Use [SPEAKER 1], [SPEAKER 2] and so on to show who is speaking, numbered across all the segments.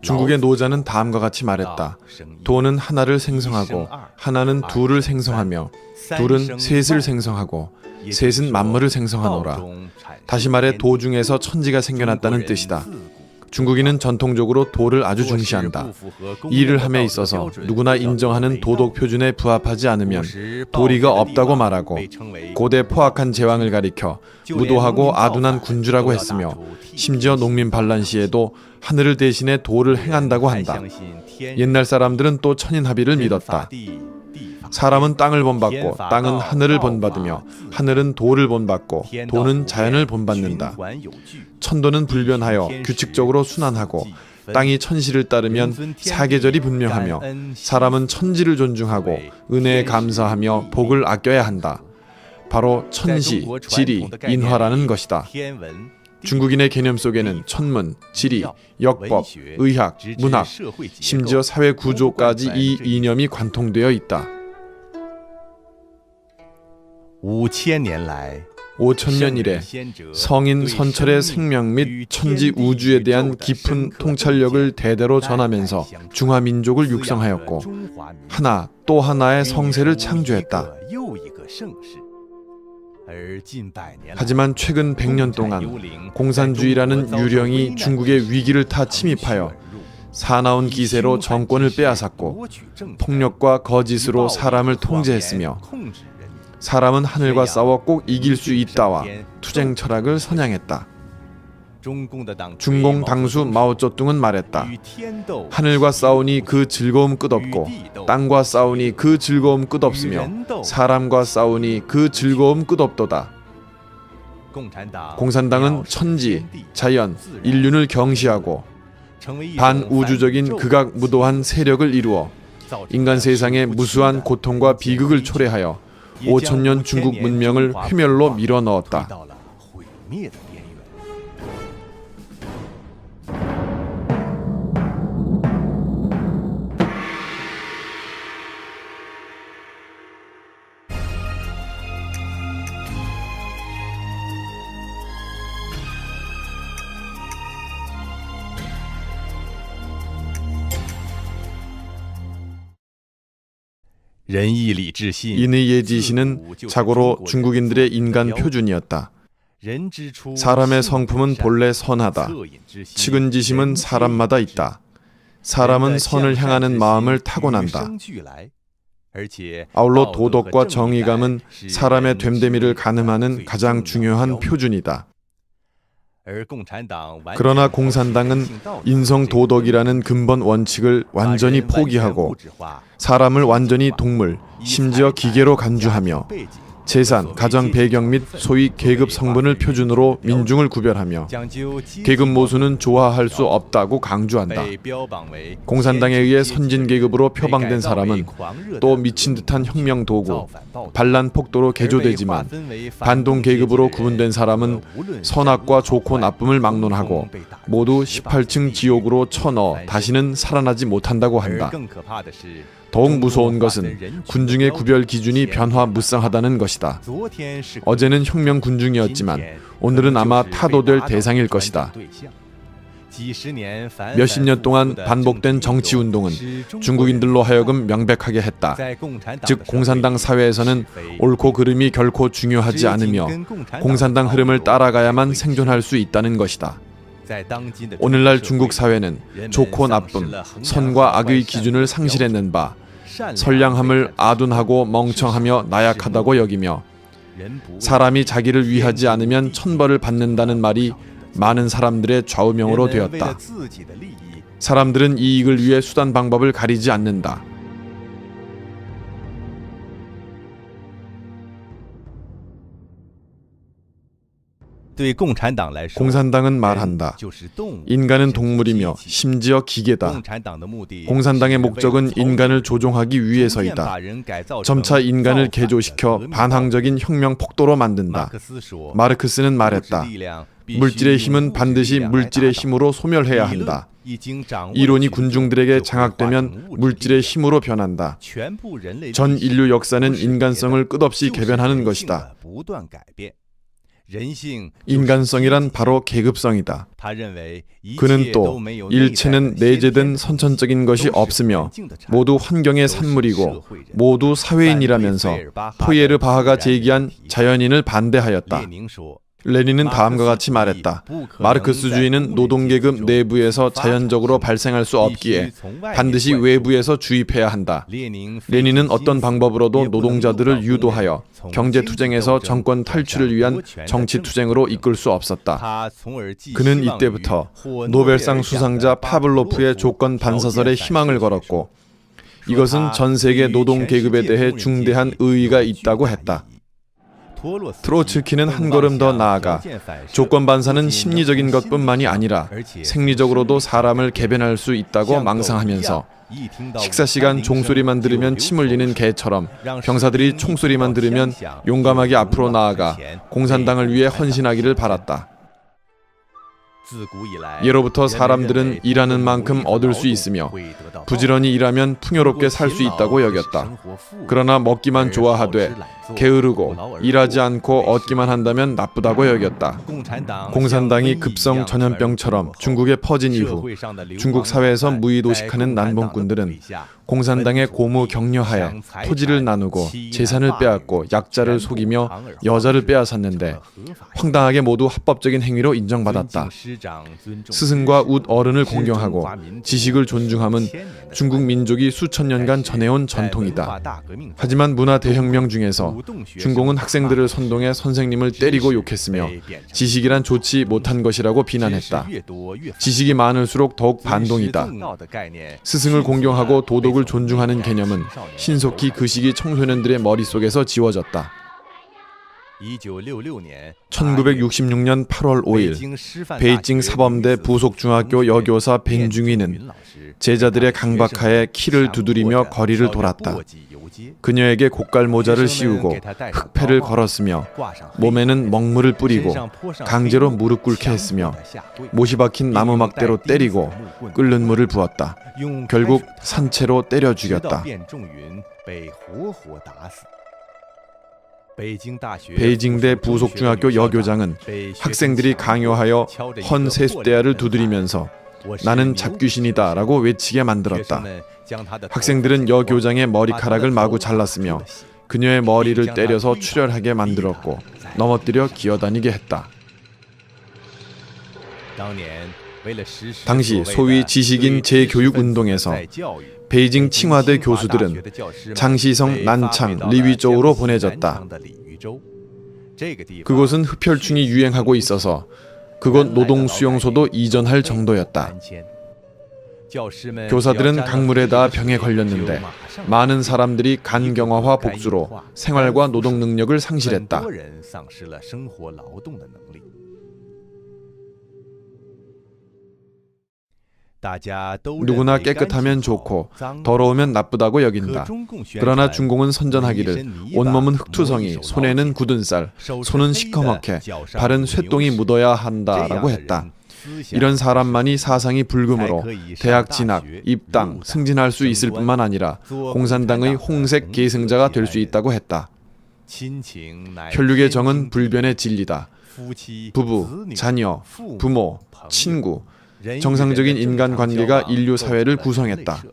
[SPEAKER 1] 중국의 노자는 다음과 같이 말했다. 도는 하나를 생성하고 하나는 둘을 생성하며 둘은 셋을 생성하고 셋은 만물을 생성하노라. 다시 말해 도 중에서 천지가 생겨났다는 뜻이다. 중국인은 전통적으로 도를 아주 중시한다. 일을 함에 있어서 누구나 인정하는 도덕 표준에 부합하지 않으면 도리가 없다고 말하고 고대 포악한 제왕을 가리켜 무도하고 아둔한 군주라고 했으며 심지어 농민 반란 시에도 하늘을 대신해 도를 행한다고 한다. 옛날 사람들은 또 천인합의를 믿었다. 사람은 땅을 본받고 땅은 하늘을 본받으며 하늘은 도를 본받고 도는 자연을 본받는다. 천도는 불변하여 규칙적으로 순환하고 땅이 천시를 따르면 사계절이 분명하며 사람은 천지를 존중하고 은혜에 감사하며 복을 아껴야 한다. 바로 천시, 지리, 인화라는 것이다. 중국인의 개념 속에는 천문, 지리, 역법, 의학, 문학, 심지어 사회 구조까지 이 이념이 관통되어 있다. 5000년 이래 성인 선철의 생명 및 천지 우주에 대한 깊은 통찰력을 대대로 전하면서 중화민족을 육성하였고 하나 또 하나의 성세를 창조했다. 하지만 최근 100년 동안 공산주의라는 유령이 중국의 위기를 타 침입하여 사나운 기세로 정권을 빼앗았고 폭력과 거짓으로 사람을 통제했으며 사람은 하늘과 싸워 꼭 이길 수 있다와 투쟁 철학을 선양했다. 중공 당수 마오쩌둥은 말했다. 하늘과 싸우니 그 즐거움 끝없고 땅과 싸우니 그 즐거움 끝없으며 사람과 싸우니 그 즐거움 끝없도다. 공산당은 천지, 자연, 인륜을 경시하고 반우주적인 극악무도한 세력을 이루어 인간 세상에 무수한 고통과 비극을 초래하여 5000년 중국 문명을 회멸로 밀어넣었다. 인의 예지시는 자고로 중국인들의 인간 표준이었다. 사람의 성품은 본래 선하다. 측은지심은 사람마다 있다. 사람은 선을 향하는 마음을 타고난다. 아울러 도덕과 정의감은 사람의 됨됨이를 가늠하는 가장 중요한 표준이다. 그러나 공산당은 인성도덕이라는 근본 원칙을 완전히 포기하고 사람을 완전히 동물, 심지어 기계로 간주하며 재산, 가정 배경 및 소위 계급 성분을 표준으로 민중을 구별하며 계급 모순은 조화할 수 없다고 강조한다. 공산당에 의해 선진 계급으로 표방된 사람은 또 미친 듯한 혁명 도구, 반란 폭도로 개조되지만 반동 계급으로 구분된 사람은 선악과 좋고 나쁨을 막론하고 모두 18층 지옥으로 쳐넣어 다시는 살아나지 못한다고 한다. 더욱 무서운 것은 군중의 구별 기준이 변화무쌍하다는 것이다. 어제는 혁명 군중이었지만 오늘은 아마 타도될 대상일 것이다. 몇십 년 동안 반복된 정치운동은 중국인들로 하여금 명백하게 했다. 즉 공산당 사회에서는 옳고 그름이 결코 중요하지 않으며 공산당 흐름을 따라가야만 생존할 수 있다는 것이다. 오늘날 중국 사회는 좋고 나쁨, 선과 악의 기준을 상실했는 바 선량함을 아둔하고 멍청하며 나약하다고 여기며 사람이 자기를 위하지 않으면 천벌을 받는다는 말이 많은 사람들의 좌우명으로 되었다. 사람들은 이익을 위해 수단 방법을 가리지 않는다. 공산당은 말한다. 인간은 동물이며 심지어 기계다. 공산당의 목적은 인간을 조종하기 위해서이다. 점차 인간을 개조시켜 반항적인 혁명 폭도로 만든다. 마르크스는 말했다. 물질의 힘은 반드시 물질의 힘으로 소멸해야 한다. 이론이 군중들에게 장악되면 물질의 힘으로 변한다. 전 인류 역사는 인간성을 끝없이 개변하는 것이다. 인간성이란 바로 계급성이다. 그는 또 일체는 내재된 선천적인 것이 없으며 모두 환경의 산물이고 모두 사회인이라면서 포이에르 바하가 제기한 자연인을 반대하였다. 레닌은 다음과 같이 말했다. 마르크스주의는 노동계급 내부에서 자연적으로 발생할 수 없기에 반드시 외부에서 주입해야 한다. 레닌은 어떤 방법으로도 노동자들을 유도하여 경제투쟁에서 정권 탈출을 위한 정치투쟁으로 이끌 수 없었다. 그는 이때부터 노벨상 수상자 파블로프의 조건 반사설에 희망을 걸었고 이것은 전 세계 노동계급에 대해 중대한 의의가 있다고 했다. 트로츠키는 한 걸음 더 나아가 조건 반사는 심리적인 것뿐만이 아니라 생리적으로도 사람을 개변할 수 있다고 망상하면서 식사 시간 종소리만 들으면 침 흘리는 개처럼 병사들이 총소리만 들으면 용감하게 앞으로 나아가 공산당을 위해 헌신하기를 바랐다. 예로부터 사람들은 일하는 만큼 얻을 수 있으며 부지런히 일하면 풍요롭게 살 수 있다고 여겼다. 그러나 먹기만 좋아하되 게으르고 일하지 않고 얻기만 한다면 나쁘다고 여겼다. 공산당이 급성 전염병처럼 중국에 퍼진 이후 중국 사회에서 무의도식하는 난봉꾼들은 공산당의 고무 격려하에 토지를 나누고 재산을 빼앗고 약자를 속이며 여자를 빼앗았는데 황당하게 모두 합법적인 행위로 인정받았다. 스승과 웃 어른을 공경하고 지식을 존중함은 중국 민족이 수천 년간 전해온 전통이다. 하지만 문화 대혁명 중에서 중공은 학생들을 선동해 선생님을 때리고 욕했으며 지식이란 좋지 못한 것이라고 비난했다. 지식이 많을수록 더욱 반동이다. 스승을 공경하고 도덕을 존중하는 개념은 신속히 그 시기 청소년들의 머릿속에서 지워졌다. 1966년 8월 5일 베이징 사범대 부속중학교 여교사 벤중이는 제자들의 강박하에 키를 두드리며 거리를 돌았다. 그녀에게 고깔 모자를 씌우고 흑패를 걸었으며 몸에는 먹물을 뿌리고 강제로 무릎 꿇게 했으며 못이 박힌 나무 막대로 때리고 끓는 물을 부었다. 결국 산채로 때려 죽였다. 베이징대 부속중학교 여교장은 학생들이 강요하여 헌 세숫대야를 두드리면서 나는 잡귀신이다 라고 외치게 만들었다. 학생들은 여교장의 머리카락을 마구 잘랐으며 그녀의 머리를 때려서 출혈하게 만들었고 넘어뜨려 기어다니게 했다. 당시 소위 지식인 재교육운동에서 베이징 칭화대 교수들은 장시성, 난창, 리위州로 보내졌다. 그곳은 흡혈충이 유행하고 있어서 그곳 노동수용소도 이전할 정도였다. 교사들은 강물에 닿아 병에 걸렸는데 많은 사람들이 간경화와 복수로 생활과 노동 능력을 상실했다. 누구나 깨끗하면 좋고 더러우면 나쁘다고 여긴다. 그러나 중공은 선전하기를 온몸은 흑투성이, 손에는 굳은 쌀, 손은 시커멓게, 발은 쇠똥이 묻어야 한다라고 했다. 이런 사람만이 사상이 불금으로 대학 진학, 입당, 승진할 수 있을 뿐만 아니라 공산당의 홍색 계승자가 될 수 있다고 했다. 혈육의 정은 불변의 진리다. 부부, 자녀, 부모, 친구, 정상적인 인간관계가 인류 사회를 구성했다.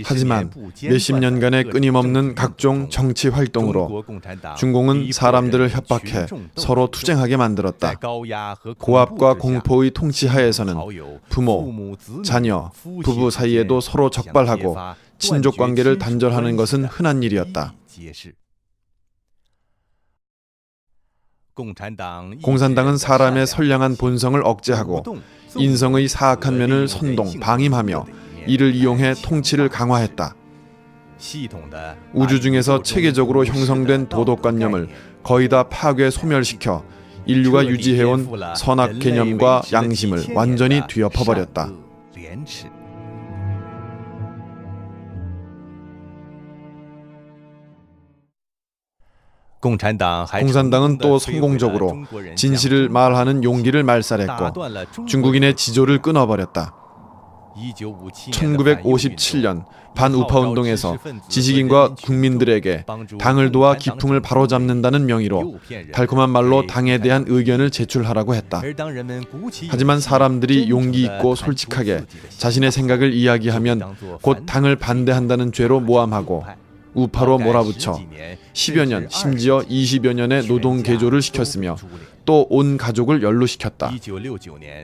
[SPEAKER 1] 하지만 몇십 년간의 끊임없는 각종 정치 활동으로 중공은 사람들을 협박해 서로 투쟁하게 만들었다. 고압과 공포의 통치하에서는 부모, 자녀, 부부 사이에도 서로 적발하고 친족 관계를 단절하는 것은 흔한 일이었다. 공산당은 사람의 선량한 본성을 억제하고 인성의 사악한 면을 선동, 방임하며 이를 이용해 통치를 강화했다. 우주 중에서 체계적으로 형성된 도덕관념을 거의 다 파괴 소멸시켜 인류가 유지해온 선악 개념과 양심을 완전히 뒤엎어버렸다. 공산당은 또 성공적으로 진실을 말하는 용기를 말살했고 중국인의 지조를 끊어버렸다. 1957년 반우파 운동에서 지식인과 국민들에게 당을 도와 기풍을 바로잡는다는 명의로 달콤한 말로 당에 대한 의견을 제출하라고 했다. 하지만 사람들이 용기 있고 솔직하게 자신의 생각을 이야기하면 곧 당을 반대한다는 죄로 모함하고 우파로 몰아붙여 10여 년, 심지어 20여 년의 노동 개조를 시켰으며 또 온 가족을 연루시켰다.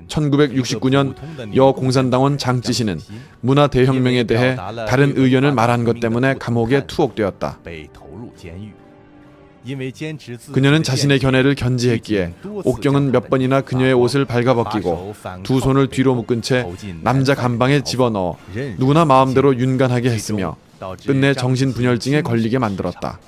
[SPEAKER 1] 1969년 여공산당원 장찌신은 문화대혁명에 대해 다른 의견을 말한 것 때문에 감옥에 투옥되었다. 그녀는 자신의 견해를 견지했기에 옥경은 몇 번이나 그녀의 옷을 발가벗기고 두 손을 뒤로 묶은 채 남자 감방에 집어넣어 누구나 마음대로 윤간하게 했으며 끝내 정신분열증에 걸리게 만들었다.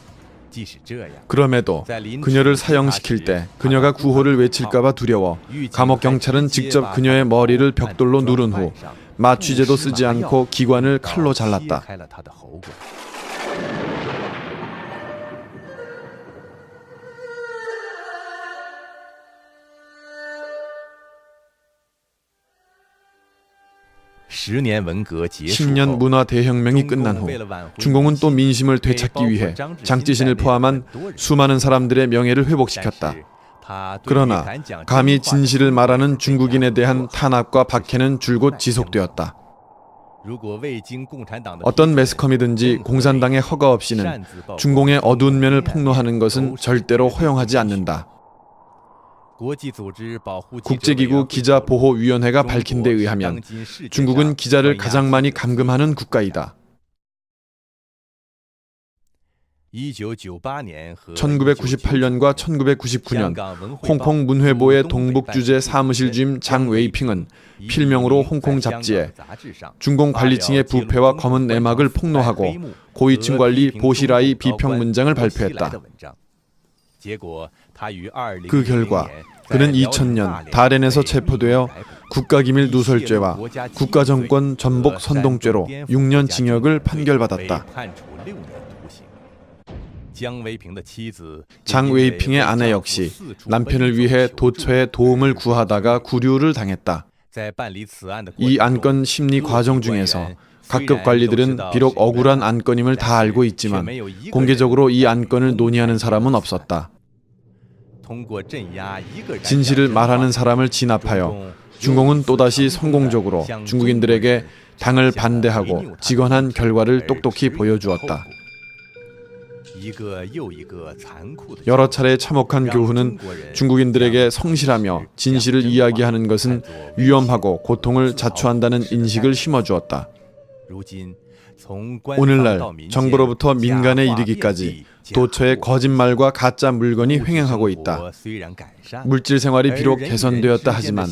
[SPEAKER 1] 그럼에도 그녀를 사형시킬 때 그녀가 구호를 외칠까봐 두려워 감옥 경찰은 직접 그녀의 머리를 벽돌로 누른 후 마취제도 쓰지 않고 기관을 칼로 잘랐다. (10년) 문화 대혁명이 끝난 후 중공은 또 민심을 되찾기 위해 장찌신을 포함한 수많은 사람들의 명예를 회복시켰다. 그러나 감히 진실을 말하는 중국인에 대한 탄압과 박해는 줄곧 지속되었다. 어떤 매스컴이든지 공산당의 허가 없이는 중공의 어두운 면을 폭로하는 것은 절대로 허용하지 않는다. 국제기구 기자보호위원회가 밝힌 데 의하면 중국은 기자를 가장 많이 감금하는 국가이다. 1998년과 1999년 홍콩 문회보의 동북주재 사무실 주임 장 웨이핑은 필명으로 홍콩 잡지에 중공 관리층의 부패와 검은 내막을 폭로하고 고위층 관리 보시라이 비평 문장을 발표했다. 그 결과 그는 2000년 다롄에서 체포되어 국가기밀 누설죄와 국가정권 전복 선동죄로 6년 징역을 판결받았다. 장 웨이핑의 아내 역시 남편을 위해 도처에 도움을 구하다가 구류를 당했다. 이 안건 심리 과정 중에서 각급 관리들은 비록 억울한 안건임을 다 알고 있지만 공개적으로 이 안건을 논의하는 사람은 없었다. 진실을 말하는 사람을 진압하여 중공은 또다시 성공적으로 중국인들에게 당을 반대하고 직언한 결과를 똑똑히 보여주었다. 여러 차례 참혹한 교훈은 중국인들에게 성실하며 진실을 이야기하는 것은 위험하고 고통을 자초한다는 인식을 심어주었다. 오늘날 정부로부터 민간에 이르기까지 도처에 거짓말과 가짜 물건이 횡행하고 있다. 물질 생활이 비록 개선되었다 하지만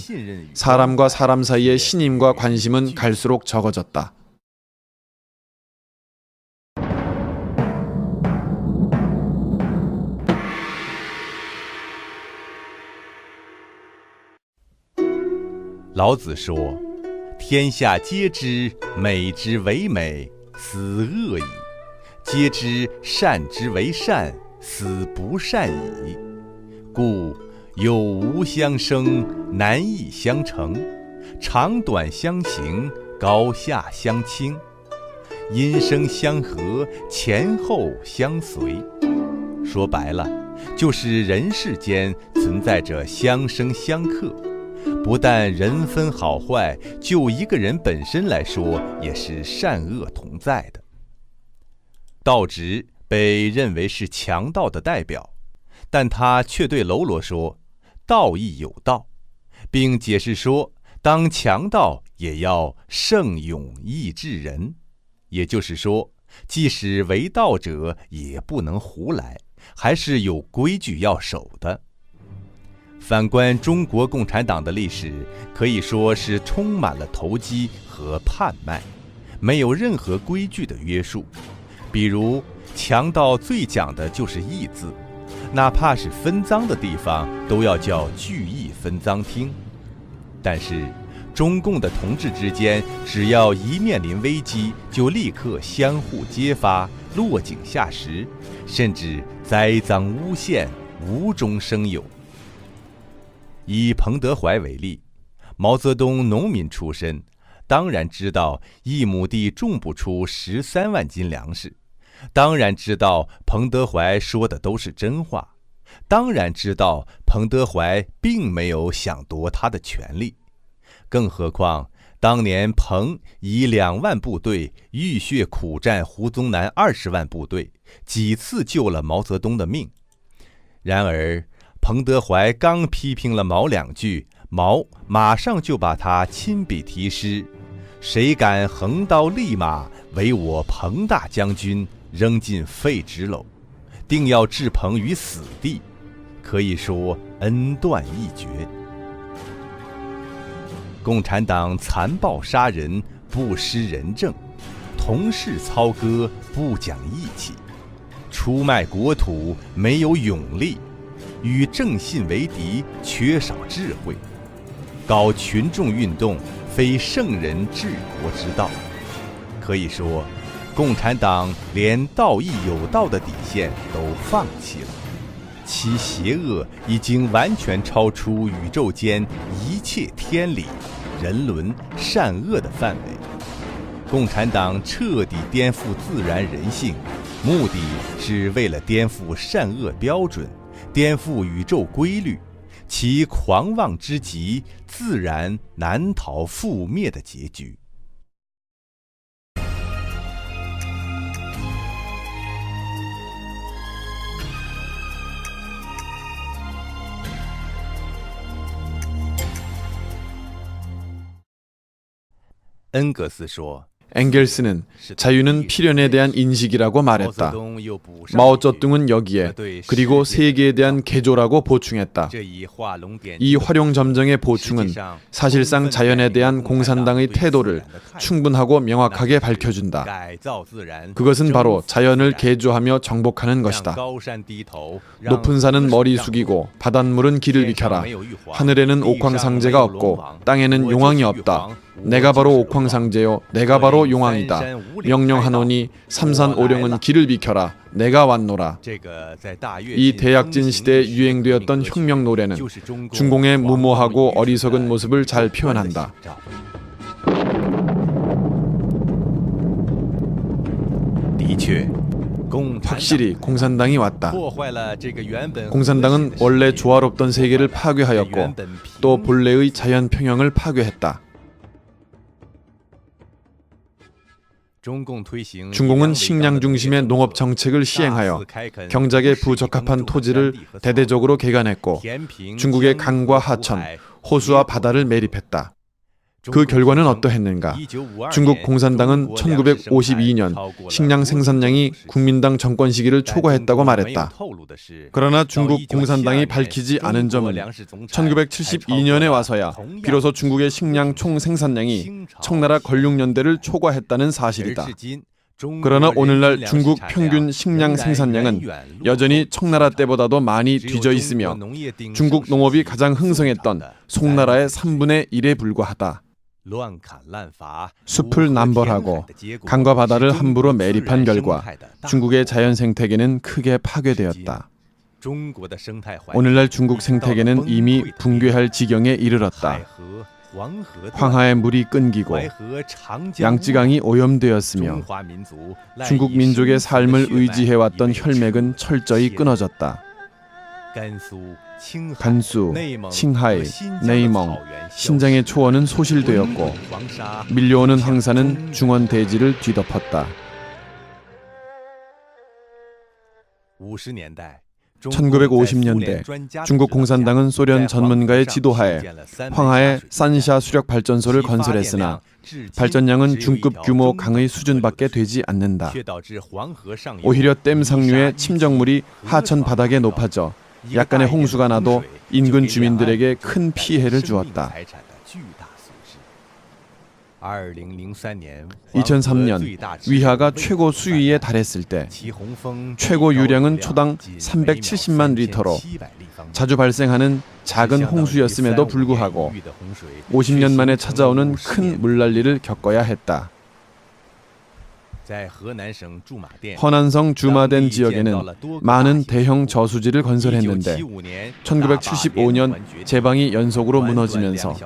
[SPEAKER 1] 사람과 사람 사이의 신임과 관심은 갈수록 적어졌다.
[SPEAKER 2] 老子说：“天下皆知美之为美，斯恶矣；皆知善之为善，斯不善矣。故有无相生，难易相成，长短相形，高下相倾，音声相和，前后相随。”说白了，就是人世间存在着相生相克。不但人分好坏，就一个人本身来说，也是善恶同在的。道直被认为是强盗的代表，但他却对喽啰说：“道义有道，并解释说，当强盗也要圣勇义治人。也就是说，即使为道者，也不能胡来，还是有规矩要守的。”反观中国共产党的历史，可以说是充满了投机和贩卖，没有任何规矩的约束。比如强盗最讲的就是义字，哪怕是分赃的地方都要叫聚义分赃厅。但是中共的同志之间，只要一面临危机，就立刻相互揭发，落井下石，甚至栽赃诬陷，无中生有。以彭德怀为例，毛泽东农民出身，当然知道一亩地种不出13万斤粮食，当然知道彭德怀说的都是真话，当然知道彭德怀并没有想夺他的权利。更何况当年彭以2万部队浴血苦战胡宗南20万部队，几次救了毛泽东的命。然而彭德怀刚批评了毛2句，毛马上就把他亲笔题诗：谁敢横刀立马为我彭大将军扔进废纸篓，定要置彭于死地，可以说恩断义绝。共产党残暴杀人，不施仁政，同室操戈，不讲义气，出卖国土，没有勇力，与正信为敌，缺少智慧，搞群众运动，非圣人治国之道。可以说，共产党连道义有道的底线都放弃了，其邪恶已经完全超出宇宙间一切天理、人伦、善恶的范围。共产党彻底颠覆自然人性，目的是为了颠覆善恶标准，颠覆宇宙规律，其狂妄之极，自然难逃覆灭的结局。恩格斯说，
[SPEAKER 1] 엥겔스는 자유는 필연에 대한 인식이라고 말했다. 마오쩌둥은 여기에 그리고 세계에 대한 개조라고 보충했다. 이 활용점정의 보충은 사실상 자연에 대한 공산당의 태도를 충분하고 명확하게 밝혀준다. 그것은 바로 자연을 개조하며 정복하는 것이다. 높은 산은 머리 숙이고 바닷물은 길을 비켜라. 하늘에는 옥황상제가 없고 땅에는 용왕이 없다. 내가 바로 옥황상제요, 내가 바로 용왕이다. 명령하노니 삼산오령은 길을 비켜라. 내가 왔노라. 이 대약진 시대에 유행되었던 혁명 노래는 중공의 무모하고 어리석은 모습을 잘 표현한다. 확실히 공산당이 왔다. 공산당은 원래 조화롭던 세계를 파괴하였고 또 본래의 자연 평형을 파괴했다. 중공은 식량 중심의 농업 정책을 시행하여 경작에 부적합한 토지를 대대적으로 개간했고 중국의 강과 하천, 호수와 바다를 매립했다. 그 결과는 어떠했는가? 중국 공산당은 1952년 식량 생산량이 국민당 정권 시기를 초과했다고 말했다. 그러나 중국 공산당이 밝히지 않은 점은 1972년에 와서야 비로소 중국의 식량 총 생산량이 청나라 걸육년대를 초과했다는 사실이다. 그러나 오늘날 중국 평균 식량 생산량은 여전히 청나라 때보다도 많이 뒤져 있으며 중국 농업이 가장 흥성했던 송나라의 3분의 1에 불과하다. 숲을 남벌하고 강과 바다를 함부로 매립한 결과 중국의 자연 생태계는 크게 파괴되었다. 오늘날 중국 생태계는 이미 붕괴할 지경에 이르렀다. 황하의 물이 끊기고 양쯔강이 오염되었으며 중국 민족의 삶을 의지해왔던 혈맥은 철저히 끊어졌다. 간수, 칭하이, 내이멍, 신장의 초원은 소실되었고 밀려오는 황사는 중원 대지를 뒤덮었다. 1950년대 중국 공산당은 소련 전문가의 지도하에 황하에 산샤 수력 발전소를 건설했으나 발전량은 중급 규모 강의 수준밖에 되지 않는다. 오히려 댐 상류의 침정물이 하천 바닥에 높아져 약간의 홍수가 나도 인근 주민들에게 큰 피해를 주었다. 2003년 위하가 최고 수위에 달했을 때 최고 유량은 초당 370만 리터로 자주 발생하는 작은 홍수였음에도 불구하고 50년 만에 찾아오는 큰 물난리를 겪어야 했다. 허난성 주마덴 지역에는 많은 대형 저수지를 건설했는데 1975년 제방이 연속으로 무너지면서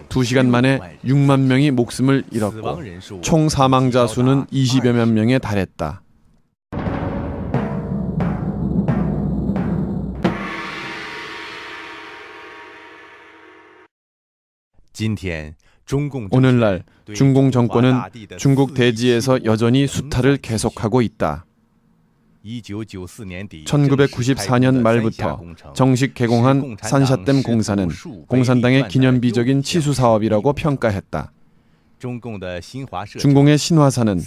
[SPEAKER 1] 2시간 만에 6만 명이 목숨을 잃었고 총 사망자 수는 20여만 명에 달했다. 오늘날 중공 정권은 중국 대지에서 여전히 수탈을 계속하고 있다. 1994년 말부터 정식 개공한 산샤댐 공사는 공산당의 기념비적인 치수 사업이라고 평가했다. 중공의 신화사는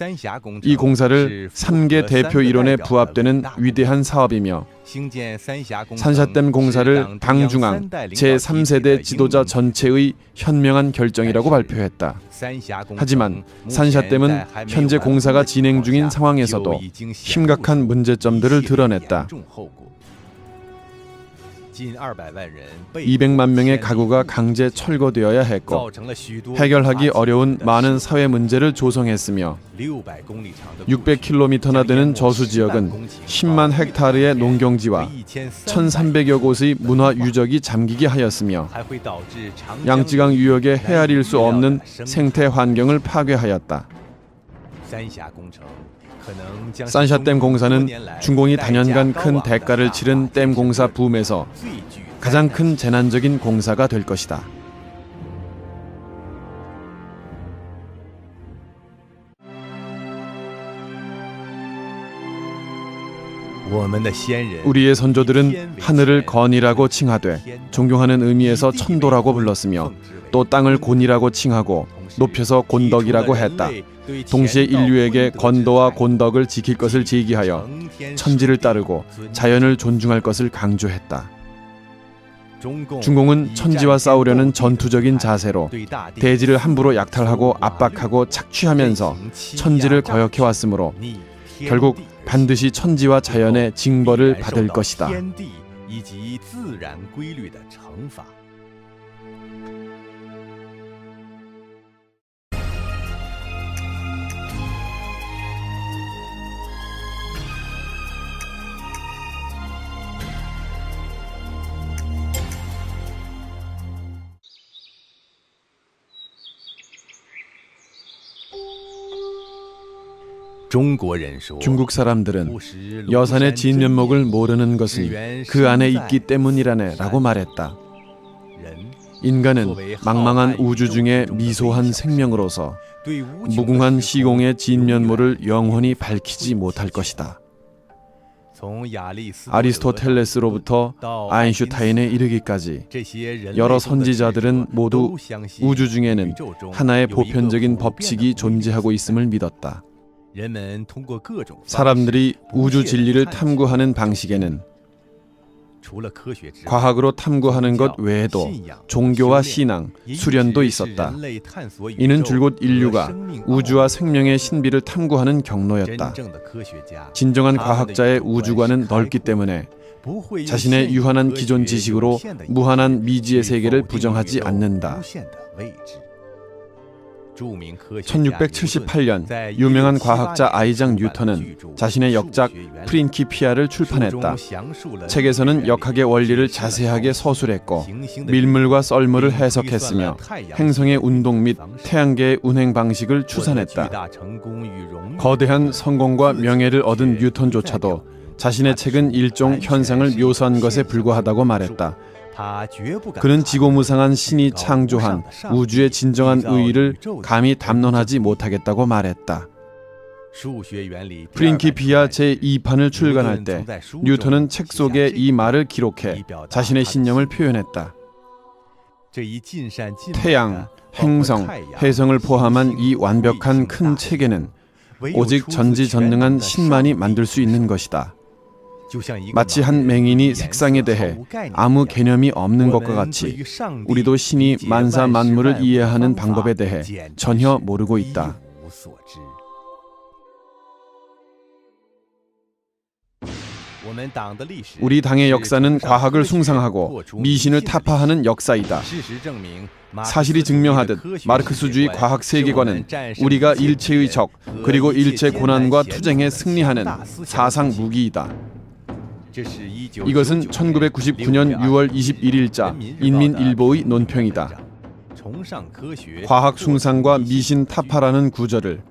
[SPEAKER 1] 이 공사를 3개 대표 이론에 부합되는 위대한 사업이며 산샤댐 공사를 당중앙 제3세대 지도자 전체의 현명한 결정이라고 발표했다. 하지만 산샤댐은 현재 공사가 진행 중인 상황에서도 심각한 문제점들을 드러냈다. 200만 명의 가구가 강제 철거되어야 했고 해결하기 어려운 많은 사회 문제를 조성했으며 600km나 되는 저수지역은 10만 헥타르의 농경지와 1300여 곳의 문화 유적이 잠기게 하였으며 양쯔강 유역에 헤아릴 수 없는 생태 환경을 파괴하였다. 산샤댐 공사는 중공이 단연간 큰 대가를 치른 댐 공사 붐에서 가장 큰 재난적인 공사가 될 것이다. 우리의 선조들은 하늘을 건이라고 칭하되 존경하는 의미에서 천도라고 불렀으며 또 땅을 곤이라고 칭하고 높여서 곤덕이라고 했다. 동시에 인류에게 건도와 곤덕을 지킬 것을 제기하여 천지를 따르고 자연을 존중할 것을 강조했다. 중공은 천지와 싸우려는 전투적인 자세로 대지를 함부로 약탈하고 압박하고 착취하면서 천지를 거역해왔으므로 결국 반드시 천지와 자연의 징벌을 받을 것이다. 중국 사람들은 여산의 진면목을 모르는 것은 그 안에 있기 때문이라네 라고 말했다. 인간은 망망한 우주 중에 미소한 생명으로서 무궁한 시공의 진면모를 영원히 밝히지 못할 것이다. 아리스토텔레스로부터 아인슈타인에 이르기까지 여러 선지자들은 모두 우주 중에는 하나의 보편적인 법칙이 존재하고 있음을 믿었다. 사람들이 우주 진리를 탐구하는 방식에는 과학으로 탐구하는 것 외에도 종교와 신앙, 수련도 있었다. 이는 줄곧 인류가 우주와 생명의 신비를 탐구하는 경로였다. 진정한 과학자의 우주관은 넓기 때문에 자신의 유한한 기존 지식으로 무한한 미지의 세계를 부정하지 않는다. 1678년 유명한 과학자 아이작 뉴턴은 자신의 역작 프린키피아를 출판했다. 책에서는 역학의 원리를 자세하게 서술했고 밀물과 썰물을 해석했으며 행성의 운동 및 태양계의 운행 방식을 추산했다. 거대한 성공과 명예를 얻은 뉴턴조차도 자신의 책은 일종 현상을 묘사한 것에 불과하다고 말했다. 그는 지고무상한 신이 창조한 우주의 진정한 의의를 감히 담론하지 못하겠다고 말했다. 프린키피아 제2판을 출간할 때 뉴턴은 책 속에 이 말을 기록해 자신의 신념을 표현했다. 태양, 행성, 혜성을 포함한 이 완벽한 큰 체계는 오직 전지전능한 신만이 만들 수 있는 것이다. 마치 한 맹인이 색상에 대해 아무 개념이 없는 것과 같이 우리도 신이 만사 만물을 이해하는 방법에 대해 전혀 모르고 있다. 우리 당의 역사는 과학을 숭상하고 미신을 타파하는 역사이다. 사실이 증명하듯 마르크스주의 과학 세계관은 우리가 일체의 적 그리고 일체 고난과 투쟁에 승리하는 사상 무기이다. 이것은 1999년 6월 21일자 인민일보의 논평이다. 과학 숭상과 미신 타파라는 구절을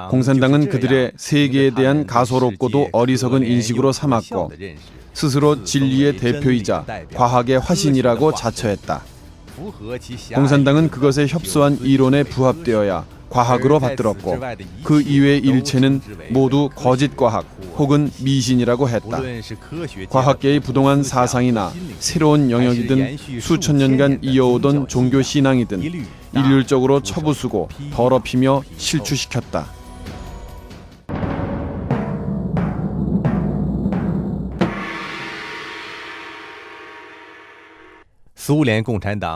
[SPEAKER 1] 공산당은 그들의 세계에 대한 가소롭고도 어리석은 인식으로 삼았고 스스로 진리의 대표이자 과학의 화신이라고 자처했다. 공산당은 그것에 협소한 이론에 부합되어야 과학으로 받들었고 그 이외의 일체는 모두 거짓 과학 혹은 미신이라고 했다. 과학계의 부동한 사상이나 새로운 영역이든 수천 년간 이어오던 종교 신앙이든 일률적으로 쳐부수고 더럽히며 실추시켰다.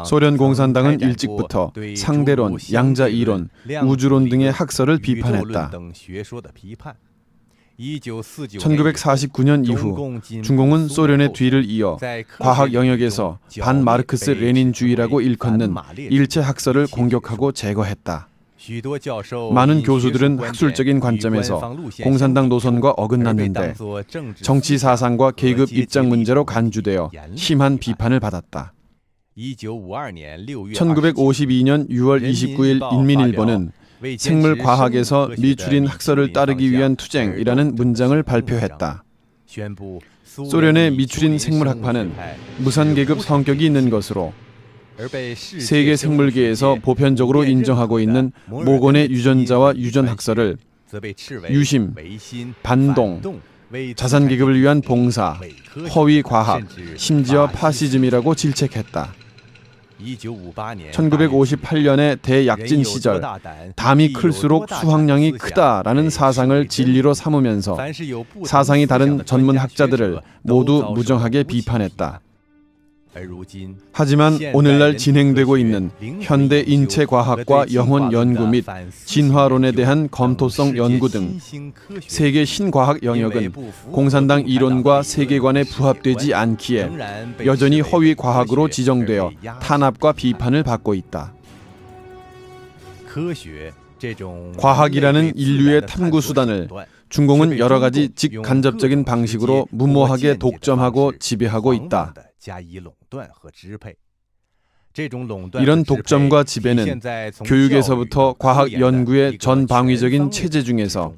[SPEAKER 1] 소련 공산당은 일찍부터 상대론, 양자 이론, 우주론 등의 학설을 비판했다. 1949년 이후 중공은 소련의 뒤를 이어 과학 영역에서 반마르크스 레닌주의라고 일컫는 일체 학설을 공격하고 제거했다. 많은 교수들은 학술적인 관점에서 공산당 노선과 어긋났는데 정치 사상과 계급 입장 문제로 간주되어 심한 비판을 받았다. 1952년 6월 29일 인민일보는 생물과학에서 미추린 학설을 따르기 위한 투쟁이라는 문장을 발표했다. 소련의 미추린 생물학파는 무산계급 성격이 있는 것으로 세계 생물계에서 보편적으로 인정하고 있는 모건의 유전자와 유전학설을 유심, 반동, 자산계급을 위한 봉사, 허위과학, 심지어 파시즘이라고 질책했다. 1958년의 대약진 시절 담이 클수록 수확량이 크다라는 사상을 진리로 삼으면서 사상이 다른 전문 학자들을 모두 무정하게 비판했다. 하지만 오늘날 진행되고 있는 현대 인체과학과 영혼 연구 및 진화론에 대한 검토성 연구 등 세계 신과학 영역은 공산당 이론과 세계관에 부합되지 않기에 여전히 허위 과학으로 지정되어 탄압과 비판을 받고 있다. 과학이라는 인류의 탐구 수단을 중공은 여러 가지 직간접적인 방식으로 무모하게 독점하고 지배하고 있다. 이런 독점과 지배는 교육에서부터 과학 연구의 전방위적인 체제 중에서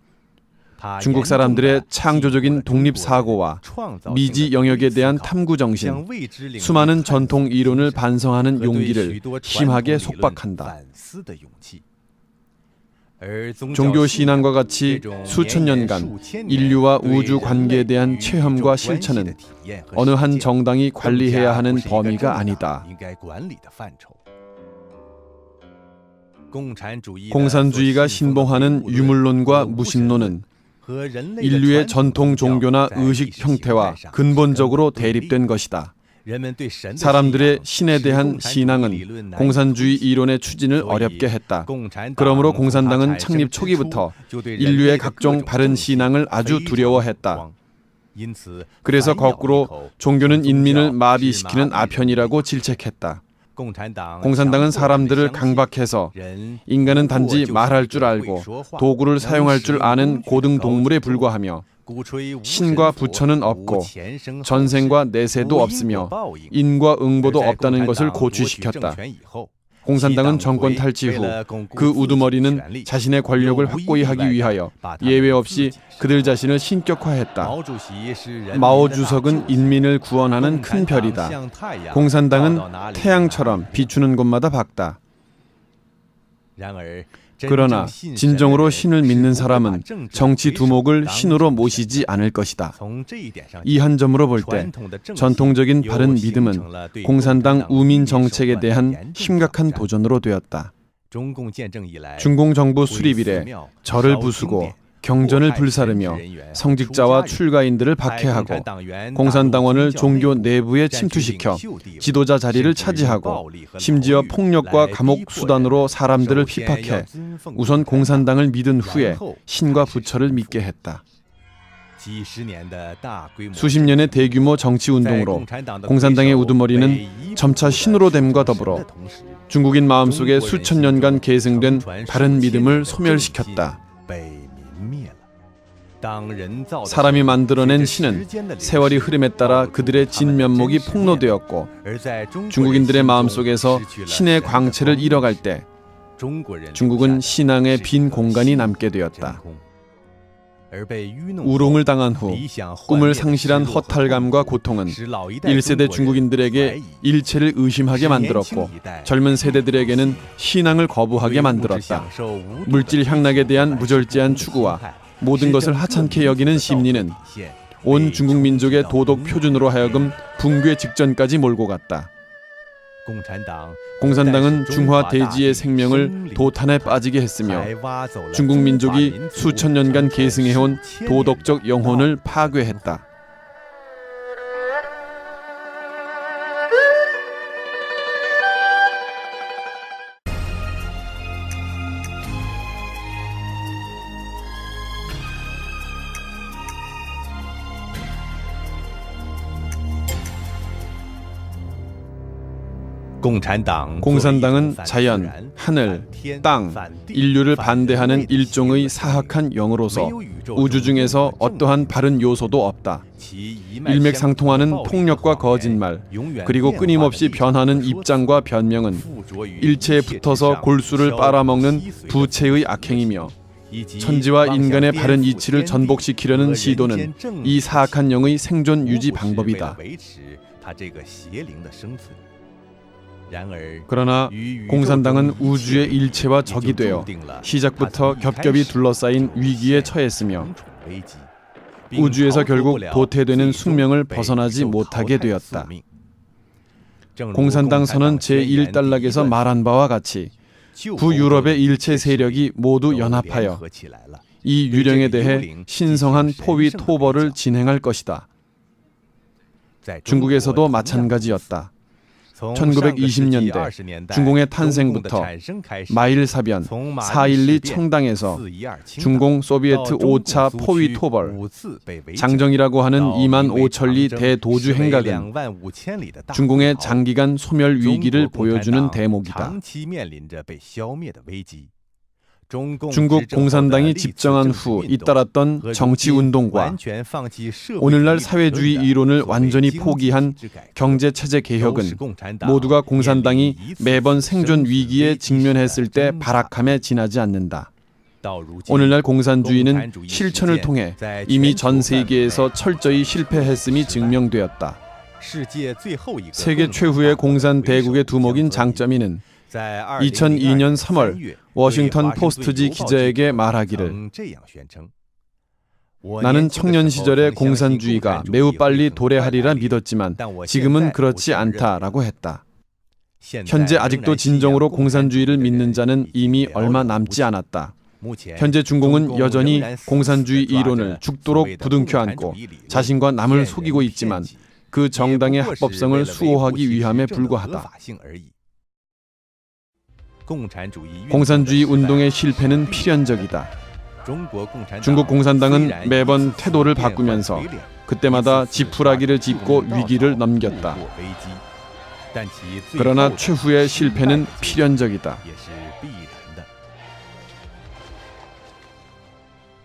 [SPEAKER 1] 중국 사람들의 창조적인 독립사고와 미지 영역에 대한 탐구정신, 수많은 전통 이론을 반성하는 용기를 심하게 속박한다. 종교 신앙과 같이 수천 년간 인류와 우주 관계에 대한 체험과 실천은 어느 한 정당이 관리해야 하는 범위가 아니다. 공산주의가 신봉하는 유물론과 무신론은 인류의 전통 종교나 의식 형태와 근본적으로 대립된 것이다. 사람들의 신에 대한 신앙은 공산주의 이론의 추진을 어렵게 했다. 그러므로 공산당은 창립 초기부터 인류의 각종 바른 신앙을 아주 두려워했다. 그래서 거꾸로 종교는 인민을 마비시키는 아편이라고 질책했다. 공산당은 사람들을 강박해서 인간은 단지 말할 줄 알고 도구를 사용할 줄 아는 고등동물에 불과하며 신과 부처는 없고 전생과 내세도 없으며 인과 응보도 없다는 것을 고취시켰다. 공산당은 정권 탈취 후 그 우두머리는 자신의 권력을 확고히 하기 위하여 예외 없이 그들 자신을 신격화했다. 마오 주석은 인민을 구원하는 큰 별이다. 공산당은 태양처럼 비추는 곳마다 밝다. 그러나 진정으로 신을 믿는 사람은 정치 두목을 신으로 모시지 않을 것이다. 이 한 점으로 볼 때 전통적인 바른 믿음은 공산당 우민 정책에 대한 심각한 도전으로 되었다. 중공 정부 수립 이래 절을 부수고 경전을 불사르며 성직자와 출가인들을 박해하고 공산당원을 종교 내부에 침투시켜 지도자 자리를 차지하고 심지어 폭력과 감옥 수단으로 사람들을 핍박해 우선 공산당을 믿은 후에 신과 부처를 믿게 했다. 수십 년의 대규모 정치 운동으로 공산당의 우두머리는 점차 신으로됨과 더불어 중국인 마음속에 수천 년간 계승된 바른 믿음을 소멸시켰다. 사람이 만들어낸 신은 세월이 흐름에 따라 그들의 진면목이 폭로되었고 중국인들의 마음속에서 신의 광채를 잃어갈 때 중국은 신앙의 빈 공간이 남게 되었다. 우롱을 당한 후 꿈을 상실한 허탈감과 고통은 1세대 중국인들에게 일체를 의심하게 만들었고 젊은 세대들에게는 신앙을 거부하게 만들었다. 물질 향락에 대한 무절제한 추구와 모든 것을 하찮게 여기는 심리는 온 중국 민족의 도덕 표준으로 하여금 붕괴 직전까지 몰고 갔다. 공산당은 중화 대지의 생명을 도탄에 빠지게 했으며 중국 민족이 수천 년간 계승해온 도덕적 영혼을 파괴했다. 공산당은 자연, 하늘, 땅, 인류를 반대하는 일종의 사악한 영으로서 우주 중에서 어떠한 바른 요소도 없다. 일맥상통하는 폭력과 거짓말, 그리고 끊임없이 변하는 입장과 변명은 일체에 붙어서 골수를 빨아먹는 부채의 악행이며 천지와 인간의 바른 이치를 전복시키려는 시도는 이 사악한 영의 생존 유지 방법이다. 그러나 공산당은 우주의 일체와 적이 되어 시작부터 겹겹이 둘러싸인 위기에 처했으며 우주에서 결국 도태되는 숙명을 벗어나지 못하게 되었다. 공산당 선언 제1단락에서 말한 바와 같이 구유럽의 일체 세력이 모두 연합하여 이 유령에 대해 신성한 포위 토벌을 진행할 것이다. 중국에서도 마찬가지였다. 1920년대 중공의 탄생부터 마일사변, 4.12 청당에서 중공 소비에트 5차 포위 토벌, 장정이라고 하는 2만 5천 리 대도주 행각은 중공의 장기간 소멸 위기를 보여주는 대목이다. 중국 공산당이 집정한 후 잇따랐던 정치운동과 오늘날 사회주의 이론을 완전히 포기한 경제체제 개혁은 모두가 공산당이 매번 생존 위기에 직면했을 때 발악함에 지나지 않는다. 오늘날 공산주의는 실천을 통해 이미 전 세계에서 철저히 실패했음이 증명되었다. 세계 최후의 공산 대국의 두목인 장쩌민은 2002년 3월 워싱턴 포스트지 기자에게 말하기를 나는 청년 시절에 공산주의가 매우 빨리 도래하리라 믿었지만 지금은 그렇지 않다라고 했다. 현재 아직도 진정으로 공산주의를 믿는 자는 이미 얼마 남지 않았다. 현재 중공은 여전히 공산주의 이론을 죽도록 부둥켜 안고 자신과 남을 속이고 있지만 그 정당의 합법성을 수호하기 위함에 불과하다. 공산주의 운동의 실패는 필연적이다. 중국 공산당은 매번 태도를 바꾸면서 그때마다 지푸라기를 짚고 위기를 넘겼다. 그러나 최후의 실패는 필연적이다.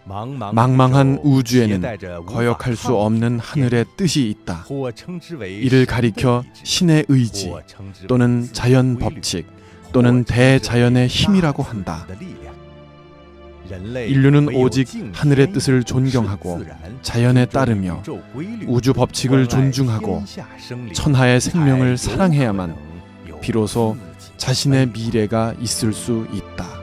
[SPEAKER 1] 망망한 우주에는 거역할 수 없는 하늘의 뜻이 있다. 이를 가리켜 신의 의지 또는 자연 법칙 또는 대자연의 힘이라고 한다. 인류는 오직 하늘의 뜻을 존경하고 자연에 따르며 우주 법칙을 존중하고 천하의 생명을 사랑해야만 비로소 자신의 미래가 있을 수 있다.